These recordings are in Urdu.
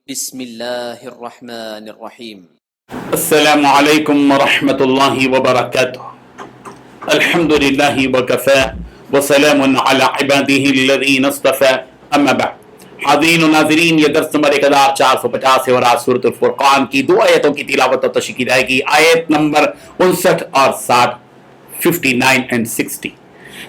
بسم اللہ الرحمن الرحیم۔ السلام علیکم ورحمۃ اللہ وبرکاتہ۔ الحمد للہ وکفی وسلام علی عبادہ الذین اصطفی، اما بعد۔ حاضرین و ناظرین، یہ درس نمبر 1450 ہے اور آج سورۃ الفرقان کی دو آیتوں کی تلاوت و تشریح کی جائے گی، آیت نمبر 59 اور 60، 59 and 60۔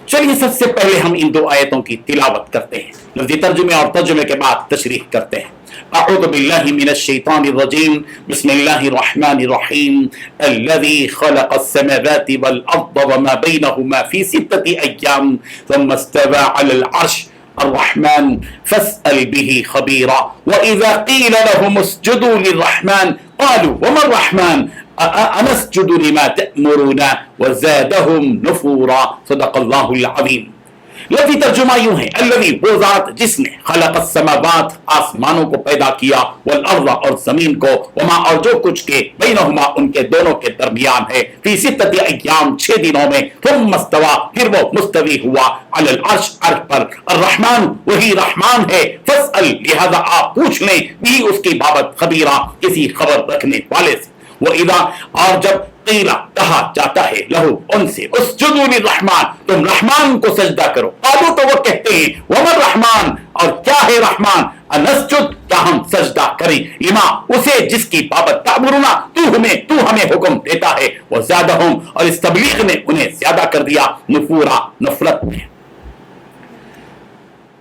چلیے سب سے پہلے ہم ان دو آیتوں کی تلاوت کرتے ہیں، لفظی ترجمے اور ترجمے کے بعد تشریح کرتے ہیں۔ اعوذ باللہ من الشیطان الرجیم، بسم اللہ الرحمن الرحیم۔ الذی خلق السماوات والارض وما بینہما فی 6 ایام ثم استوى علی العرش الرحمن فاسأل به خبیرا وإذا قیل لهم اسجدوا للرحمن قالوا وما الرحمن أنسجد لما تأمرنا وزادهم نفورا۔ صدق اللہ العظیم۔ لفظی ترجمہ یوں ہے، الذی وہ ذات جس نے خلق السماوات آسمانوں کو پیدا کیا، والارض اور زمین کو، وما اور جو کچھ کے، بینہما ان کے دونوں کے درمیان ہے، فی 6 ایام 6 دنوں میں، ثم استوى پھر وہ مستوی ہوا، علی العرش عرش پر، الرحمن وہی رحمان ہے، فاسأل لہذا آپ پوچھ لیں بھی اس کی بابت خبیرہ کسی خبر رکھنے والے سے۔ وَإِذَا اور جب قیل کہا جاتا ہے لہو ان سے، اسجدوا للرحمن تم رحمان کو سجدہ کرو، قالوا تو وہ کہتے ہیں وما الرحمن اور کیا ہے رحمان، انسجد کیا ہم سجدہ کریں، لما اسے جس کی بابت تأمرنا تو ہمیں حکم دیتا ہے، وزادہم اور اس تبلیغ نے انہیں زیادہ کر دیا، نفورا نفرت میں۔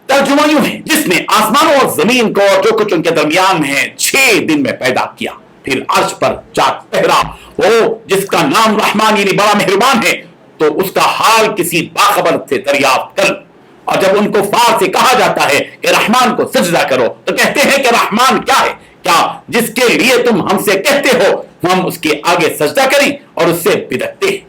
ترجمہ یوں ہے، جس نے آسمانوں اور زمین کو اور جو کچھ ان کے درمیان ہے 6 دن میں پیدا کیا، پھر عرش پر جا ٹھہرا، وہ جس کا نام رحمان یعنی بڑا مہربان ہے، تو اس کا حال کسی باخبر سے دریافت کر۔ اور جب ان کو فار سے کہا جاتا ہے کہ رحمان کو سجدہ کرو تو کہتے ہیں کہ رحمان کیا ہے، کیا جس کے لیے تم ہم سے کہتے ہو ہم اس کے آگے سجدہ کریں، اور اس سے بدکتے ہیں۔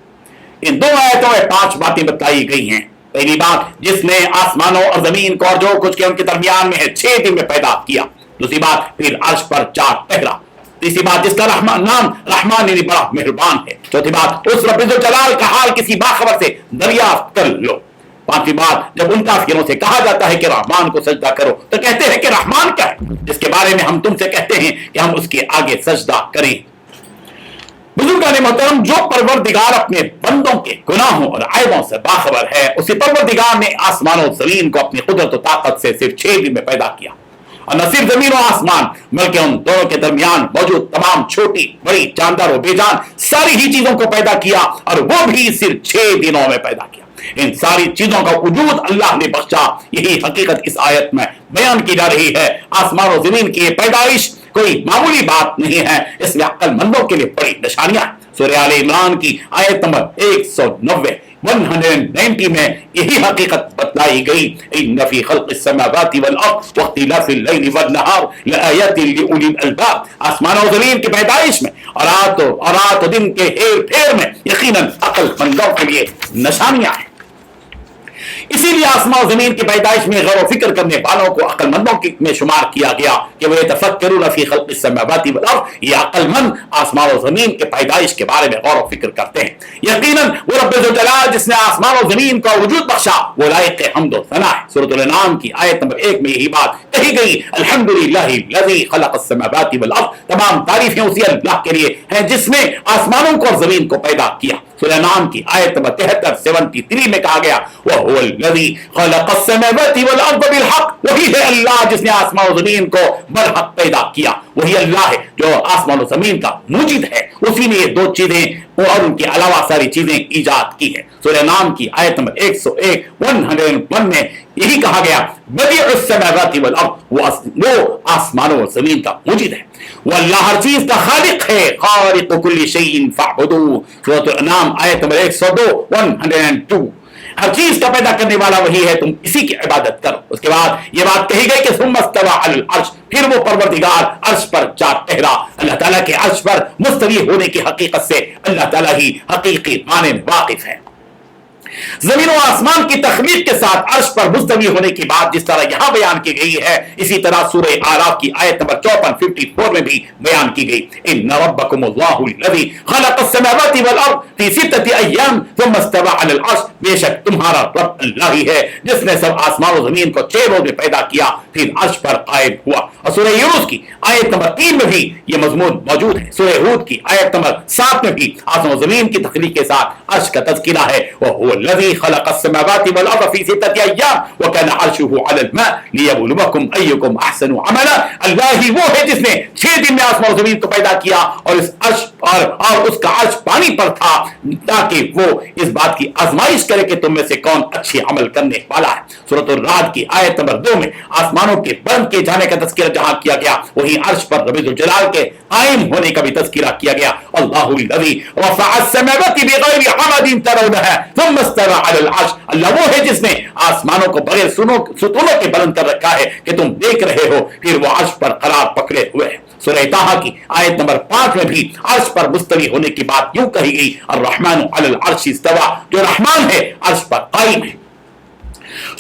ان دو آیتوں میں 5 باتیں بتائی گئی ہیں۔ پہلی بات، جس نے آسمانوں اور زمین کو اور جو کچھ کے ان کے درمیان میں ہے 6 دن میں پیدا کیا۔ دوسری بات، پھر عرش پر جا ٹھہرا۔ تیسری بات، جس کا نام رحمان یعنی بڑا مہربان ہے۔ چوتھی بات، اس رب الجلال کا حال کسی باخبر سے دریافت کر لو۔ پانچویں بات، جب ان کافروں سے کہا جاتا ہے کہ رحمان کو سجدہ کرو تو کہتے ہیں کہ رحمان کیا ہے جس کے بارے میں ہم تم سے کہتے ہیں کہ ہم اس کے آگے سجدہ کریں۔ بزرگان محترم، جو پروردگار اپنے بندوں کے گناہوں اور عیبوں سے باخبر ہے، اسی پروردگار نے آسمان و زمین کو اپنی قدرت و طاقت سے صرف 6 دن میں پیدا کیا، اور نہ صرف زمین و آسمان بلکہ ان دونوں کے درمیان موجود تمام چھوٹی بڑی جاندار و بے جان ساری ہی چیزوں کو پیدا کیا، اور وہ بھی صرف 6 دنوں میں پیدا کیا۔ ان ساری چیزوں کا وجود اللہ نے بخشا، یہی حقیقت اس آیت میں بیان کی جا رہی ہے۔ آسمان و زمین کی یہ پیدائش کوئی معمولی بات نہیں ہے، اس میں عقل مندوں کے لیے بڑی نشانیاں ہیں۔ سورہ آل عمران کی آیت نمبر 190 میں یہی حقیقت بتلائی گئی، ان فی خلق السماوات والارض واختلاف اللیل والنہار لآیات لأولی الالباب۔ آسمان و زمین کی پیدائش میں اور رات و دن کے ہیر پھیر میں یقیناً عقل مندوں کے لیے نشانیاں ہیں۔ اسی لیے آسمان و زمین کی پیدائش میں غور و فکر کرنے والوں کو عقل مندوں میں شمار کیا گیا کہ وہ یتفکرون فی خلق السماوات والارض، یہ عقل مند آسمان و زمین کے پیدائش کے بارے میں غور و فکر کرتے ہیں۔ یقیناً وہ رب الجلال جس نے آسمان و زمین کا وجود بخشا وہ لائق حمد و ثنا ہے۔ سورۃ الانعام کی آیت نمبر 1 میں یہی بات کہی گئی، الحمدللہ الذی خلق السماوات والارض، تمام تعریفیں اسی اللہ کے لیے ہیں جس نے آسمانوں کو اور زمین کو پیدا کیا۔ سورہ انعام کی آیت نمبر 73 میں کہا گیا، وَهُوَ الَّذِي خَلَقَ السَّمَاوَاتِ وَالْأَرْضَ بِالْحَقِّ، وہی ہے اللہ جس نے آسمان و زمین کو برحق پیدا کیا، وہی اللہ ہے جو آسمان و زمین کا موجد ہے، اسی نے یہ 2 چیزیں اور ان کے علاوہ ساری چیزیں ایجاد کی ہیں۔ سورہ نام کی آیت نمبر 101 میں یہی کہا گیا، بدیع السماوات والارض، وہ آسمانوں اور زمین کا موجد ہے، وہ اللہ ہر چیز کا خالق ہے، خالق کل شیء فاعبدوہ۔ سورۃ الانعام آیت نمبر 102 ہر چیز کا پیدا کرنے والا وہی ہے، تم اسی کی عبادت کرو۔ اس کے بعد یہ بات کہی گئی کہ ثم استوى علی العرش، پھر وہ پروردگار عرش پر جا ٹھہرا۔ اللہ تعالیٰ کے عرش پر مستوی ہونے کی حقیقت سے اللہ تعالیٰ ہی حقیقی معنی میں واقف ہے۔ زمین و آسمان کی تخلیق کے ساتھ عرش پر مستوی ہونے کی بات جس طرح یہاں بیان کی گئی ہے، اسی طرح سورہ اعراف کی آیت نمبر 54 میں بھی بیان کی گئی۔ ان ربکم اللہ الذی خلق السماوات والارض فی ستۃ ایام ثم استوى علی العرش، بے شک تمہارا رب اللہ ہی ہے جس نے سب آسمان و زمین کو 6 روز میں پیدا کیا پھر عرش پر قائم ہوا۔ اور سورہ یونس کی آیت نمبر 3 میں بھی یہ مضمون موجود ہے۔ سورہ ہود کی آیت نمبر 7 میں بھی آسمان و زمین کی تخلیق کے ساتھ عرش کا تذکرہ ہے۔ وَهُوَ الَّذِي خَلَقَ السَّمَاوَاتِ وَالْأَرْضَ فِي سِتَّةِ أَيَّامٍ وَكَانَ عَرْشُهُ عَلَى الْمَاءِ لِيَبْلُوَكُمْ أَيُّكُمْ أَحْسَنُ عَمَلًا، اللہ ہی وہ ہے جس نے 6 دن میں آسمان و زمین کو پیدا کیا اور اس عرش اور اس کا عرش پانی پر تھا تاکہ وہ اس بات کی آزمائش کرے کہ تم میں سے کون اچھے عمل کرنے والا ہے۔ سورۃ الرعد کی آیت نمبر 2 میں آسمانوں کے بند کیے جانے کا تذکرہ جہاں کیا گیا، وہی عرش پر رب الجلال کے قائم ہونے کا بھی تذکرہ کیا گیا۔ اللہ الذی رفع السماوات بغیر عمد ترونها ثم استوى على العرش، اللہ وہ ہے جس نے آسمانوں کو بغیر ستونوں کے بلند کر رکھا ہے کہ تم دیکھ رہے ہو، پھر وہ عرش پر قرار پکڑے ہوئے ہے۔ سورہ طٰہٰ کی آیت نمبر 5 میں بھی عرش پر مستوی ہونے کی بات یوں کہی گئی، الرحمن علی العرش استوى، جو رحمان ہے عرش پر قائم ہے۔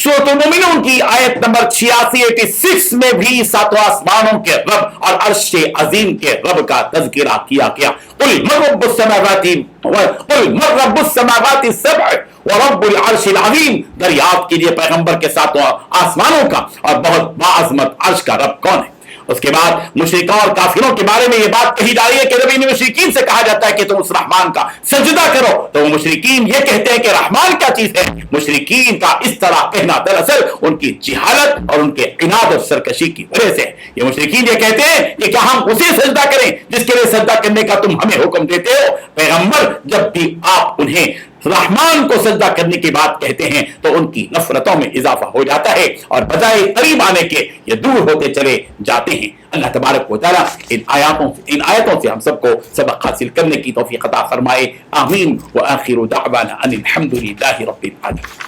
سورۃ المؤمنون کی آیت نمبر 86 میں بھی ساتوں آسمانوں کے رب اور عرش عظیم کے رب کا تذکرہ کیا گیا۔ قل من رب السماوات السبع ورب العرش العظیم، دریافت کیجئے پیغمبر کے ساتوں آسمانوں کا اور بہت باعظمت عرش کا رب کون ہے۔ اس کے بعد مشرکوں اور کافروں کے بارے میں یہ بات کہی جا رہی ہے کہ جب ان مشرکین سے کہا جاتا ہے کہ تم اس رحمان کا سجدہ کرو تو وہ مشرکین یہ کہتے ہیں کہ رحمان کیا چیز ہے۔ مشرکین کا اس طرح کہنا دراصل ان کی جہالت اور ان کے عناد اور سرکشی کی وجہ سے۔ یہ مشرکین یہ کہتے ہیں کہ کیا ہم اسے سجدہ کریں جس کے لیے سجدہ کرنے کا تم ہمیں حکم دیتے ہو؟ پیغمبر جب بھی آپ انہیں رحمان کو سجدہ کرنے کی بات کہتے ہیں تو ان کی نفرتوں میں اضافہ ہو جاتا ہے اور بجائے قریب آنے کے یہ دور ہوتے چلے جاتے ہیں۔ اللہ تبارک و تعالیٰ ان آیاتوں سے ہم سب کو سبق حاصل کرنے کی توفیق عطا فرمائے۔ آمین۔ وآخر دعوانا ان الحمد للہ رب العالمین۔